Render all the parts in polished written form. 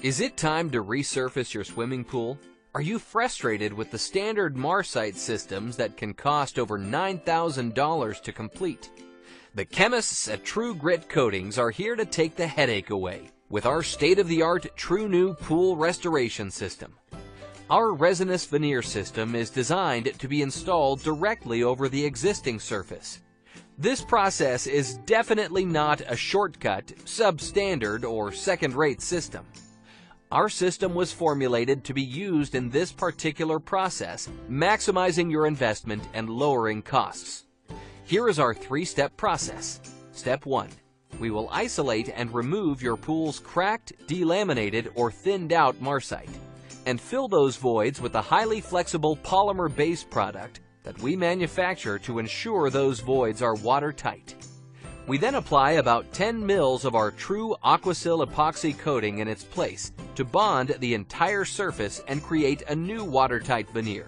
Is it time to resurface your swimming pool? Are you frustrated with the standard marcite systems that can cost over $9,000 to complete? The chemists at Tru-Grit Coatings are here to take the headache away with our state-of-the-art Tru-New pool restoration system. Our Resinous veneer system is designed to be installed directly over the existing surface. This process is definitely not a shortcut, substandard, or second-rate system. Our system was formulated to be used in this particular process, maximizing your investment and lowering costs. Here is our three-step process. Step 1. We will isolate and remove your pool's cracked, delaminated, or thinned-out marcite, and fill those voids with a highly flexible polymer-based product that we manufacture to ensure those voids are watertight. We then apply about 10 mils of our Tru Aquasil epoxy coating in its place to bond the entire surface and create a new watertight veneer.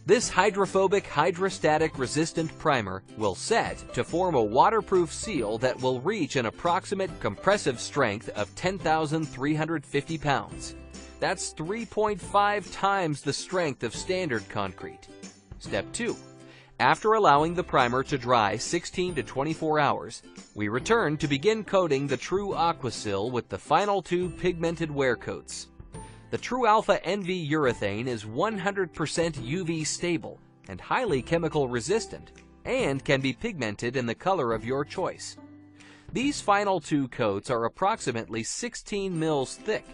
This hydrophobic, hydrostatic resistant primer will set to form a waterproof seal that will reach an approximate compressive strength of 10,350 pounds. That's 3.5 times the strength of standard concrete. Step 2. After allowing the primer to dry 16 to 24 hours, we return to begin coating the Tru Aquasil with the final two pigmented wear coats. The Tru Alpha NV urethane is 100% UV stable and highly chemical resistant, and can be pigmented in the color of your choice. These final two coats are approximately 16 mils thick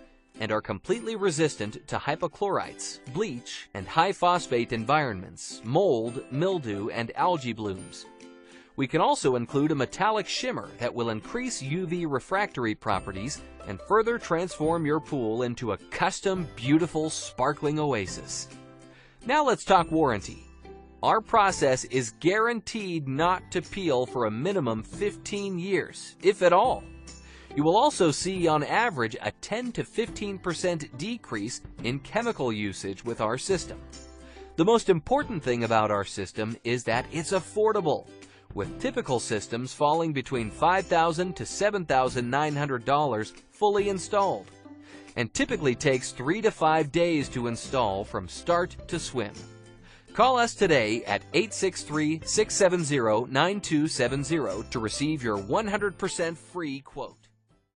and are completely resistant to hypochlorites, bleach, and high phosphate environments, mold, mildew, and algae blooms. We can also include a metallic shimmer that will increase UV refractory properties and further transform your pool into a custom, beautiful, sparkling oasis. Now let's talk warranty. Our process is guaranteed not to peel for a minimum 15 years, if at all. You will also see on average a 10 to 15% decrease in chemical usage with our system. The most important thing about our system is that it's affordable, with typical systems falling between $5,000 to $7,900 fully installed, and typically takes 3 to 5 days to install from start to swim. Call us today at 863-670-9270 to receive your 100% free quote.